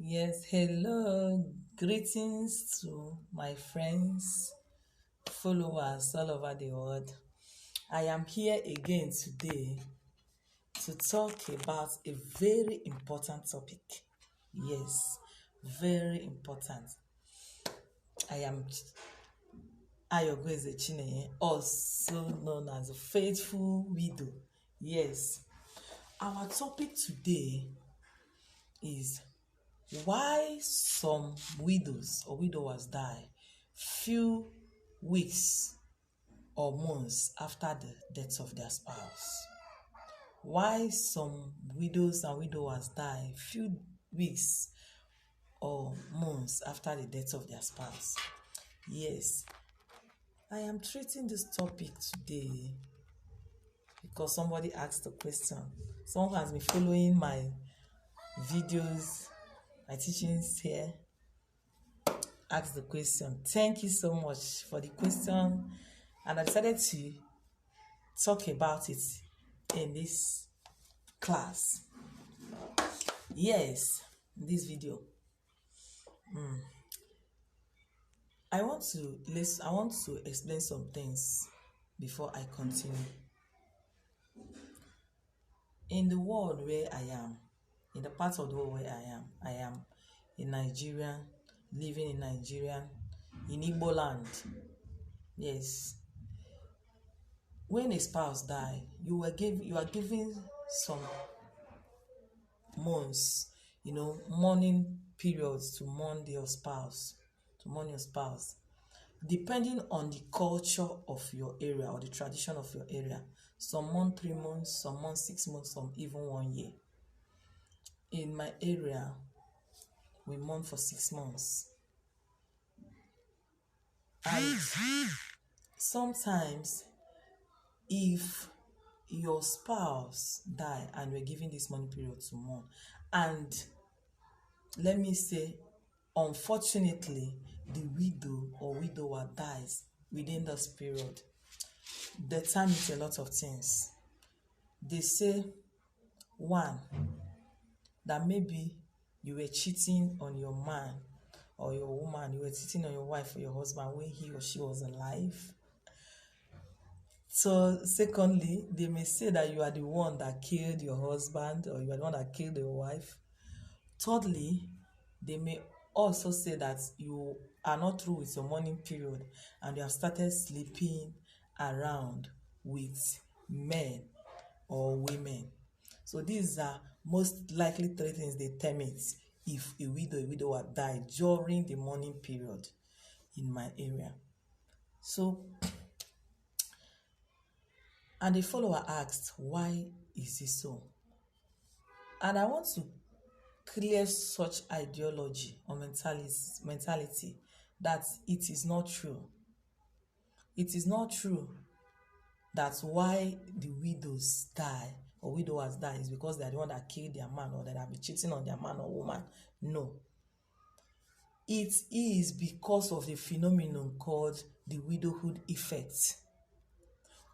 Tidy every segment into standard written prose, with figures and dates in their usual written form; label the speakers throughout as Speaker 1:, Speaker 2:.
Speaker 1: Yes, hello. Greetings to my friends, followers all over the world. I am here again today to talk about a very important topic. Yes, very important. I am Ayogweze Chineye, also known as a faithful widow. Yes, our topic today is why some widows or widowers die few weeks or months after the death of their spouse. Why some widows and widowers die few weeks or months after the death of their spouse. Yes, I am treating this topic today because somebody asked the question. Someone has been following my videos, my teachings here, asked the question. Thank you so much for the question, and I decided to talk about it in this class. Yes, in this video. I want to explain some things before I continue. In the world where I am, in the part of the world where I am in Nigeria, living in Nigeria, in Igbo land. Yes. When a spouse die, you are given some months, mourning periods to mourn your spouse, depending on the culture of your area or the tradition of your area. Some mourn 3 months, some mourn 6 months, some even 1 year. In my area, we mourn for 6 months. And sometimes, if your spouse die and we're giving this mourning period to mourn, and let me say, unfortunately, the widow or widower dies within this period, the time is a lot of things. They say, one, that maybe you were cheating on your man or your woman, you were cheating on your wife or your husband when he or she was alive. So, secondly, they may say that you are the one that killed your husband or you are the one that killed your wife. Thirdly, they may also say that you are not through with your mourning period and you have started sleeping around with men or women. So these are most likely 3 things they term if a widower died during the mourning period in my area. So, and the follower asked, why is it so? And I want to clear such ideology or mentality that it is not true. It is not true that why the widows die or widowers die is because they are the one that killed their man or that have been cheating on their man or woman. No. It is because of the phenomenon called the widowhood effect.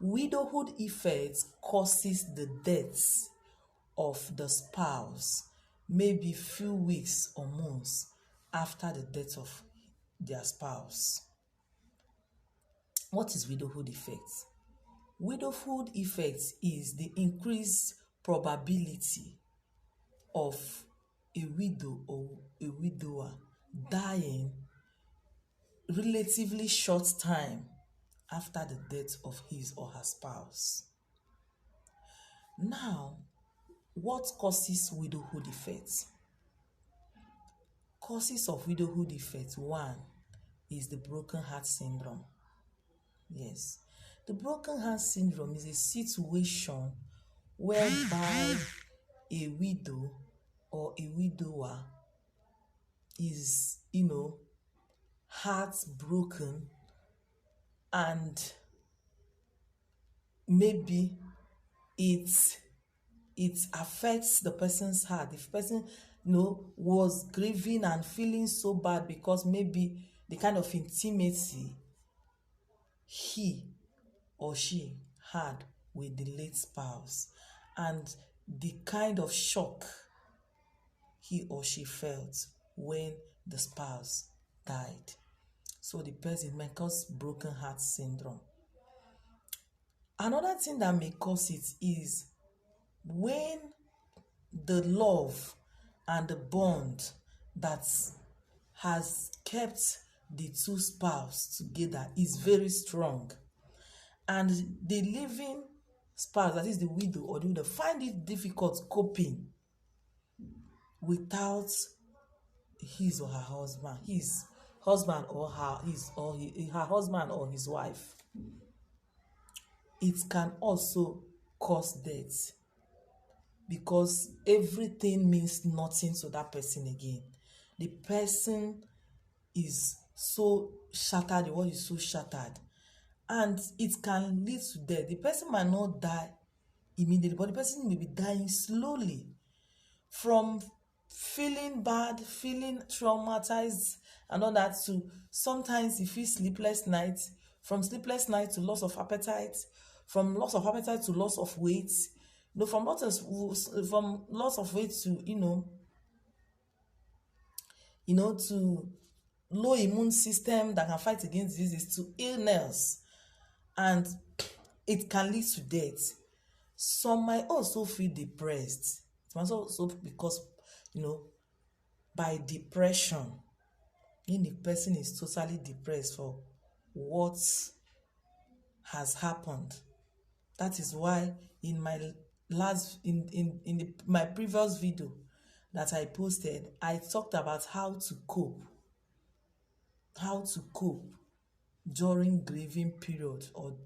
Speaker 1: Widowhood effect causes the death of the spouse maybe few weeks or months after the death of their spouse. What is widowhood effect? Widowhood effect is the increased probability of a widow or a widower dying relatively short time after the death of his or her spouse. Now, what causes widowhood effect? Causes of widowhood effect. One is the broken heart syndrome. Yes. The broken heart syndrome is a situation whereby a widow or a widower is, heartbroken, and maybe it affects the person's heart. If person was grieving and feeling so bad because maybe the kind of intimacy he or she had with the late spouse and the kind of shock he or she felt when the spouse died. So the person may cause broken heart syndrome. Another thing that may cause it is when the love and the bond that has kept the two spouses together is very strong, and the living spouse, that is the widow or the widow, find it difficult coping without his or her husband, her husband or his wife. It can also cause death, because everything means nothing to that person again. The person is so shattered, the world is so shattered, and it can lead to death. The person might not die immediately, but the person may be dying slowly from feeling bad, feeling traumatized, and all that, to sometimes he feels sleepless nights, from sleepless night to loss of appetite, from loss of appetite to loss of weight, from loss of weight to to low immune system that can fight against diseases, to illness, and it can lead to death. Some might also feel depressed. It might also because by depression, when the person is totally depressed for what has happened. That is why in my my previous video that I posted, I talked about how to cope during grieving period, or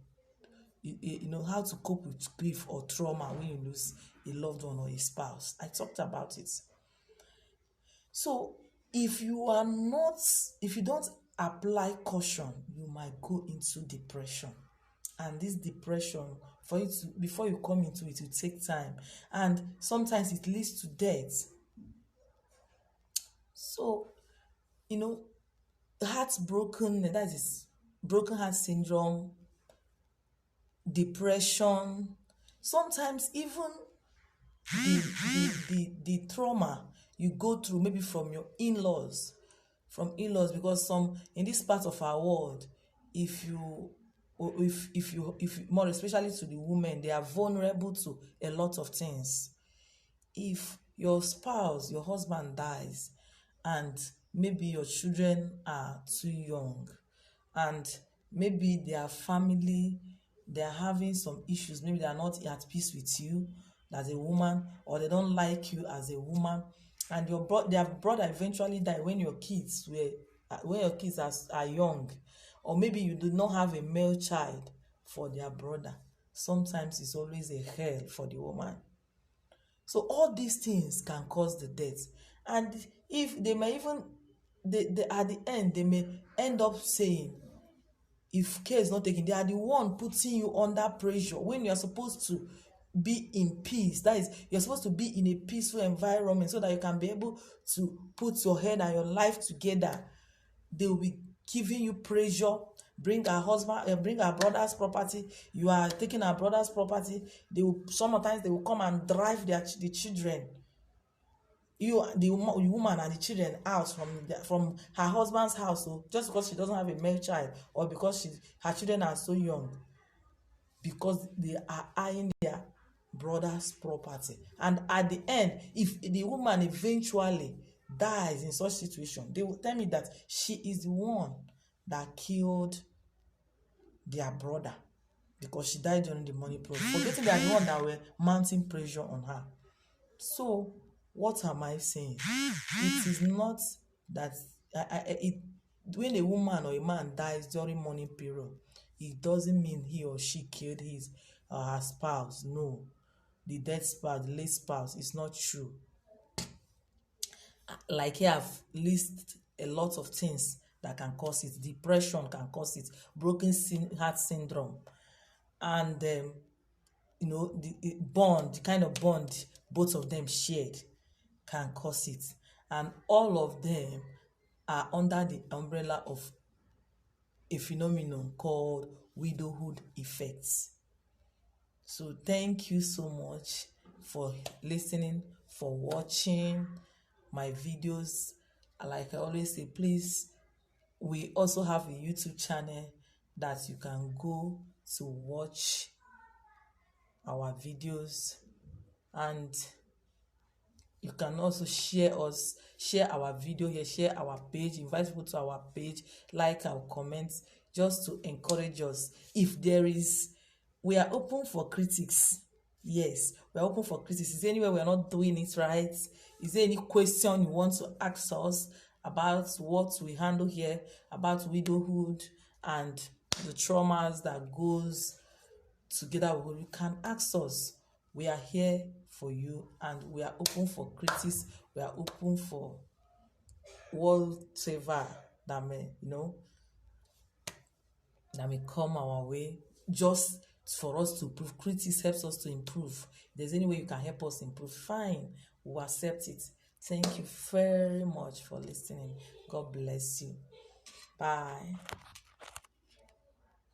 Speaker 1: how to cope with grief or trauma when you lose a loved one or a spouse. I talked about it. So if you don't apply caution, you might go into depression. And this depression, before you come into it, will take time, and sometimes it leads to death. So heartbroken, that is broken heart syndrome, depression, sometimes even the trauma you go through, maybe from your in-laws, because some in this part of our world, if you more especially to the women, they are vulnerable to a lot of things. If your spouse, your husband dies, and maybe your children are too young, and maybe their family, they are having some issues, maybe they are not at peace with you as a woman, or they don't like you as a woman, and their brother eventually died when your kids are young, or maybe you do not have a male child for their brother, sometimes it's always a hell for the woman. So all these things can cause the death, and if they may even at the end, they may end up saying, if care is not taken, they are the one putting you under pressure when you are supposed to be in peace. That is, you're supposed to be in a peaceful environment so that you can be able to put your head and your life together. They will be giving you pressure. Bring our brother's property. You are taking our brother's property. Sometimes they will come and drive the children, the woman and the children out from her husband's house, just because she doesn't have a male child, or because her children are so young, because they are eyeing their brother's property. And at the end, if the woman eventually dies in such situation, they will tell me that she is the one that killed their brother, because she died during the money problem, forgetting they are the one that were mounting pressure on her. So what am I saying? It is not that when a woman or a man dies during mourning period, it doesn't mean he or she killed his or her spouse. No, the dead spouse, the late spouse, is not true. Like here, I've listed a lot of things that can cause it. Depression can cause it, broken heart syndrome, and the kind of bond both of them shared can cause it. And all of them are under the umbrella of a phenomenon called widowhood effects. So thank you so much for listening, for watching my videos. like I always say, please, we also have a YouTube channel that you can go to watch our videos, and you can also share our video here, share our page, invite people to our page, like our comments, just to encourage us. If there is, we are open for critics. Yes, we are open for critics. Is there anywhere we are not doing it right? Is there any question you want to ask us about what we handle here, about widowhood and the traumas that goes together with, you can ask us. We are here for you, and we are open for critics. We are open for whatever that may, that may come our way, just for us to improve. Critics helps us to improve. If there's any way you can help us improve, fine, we'll accept it. Thank you very much for listening. God bless you. Bye.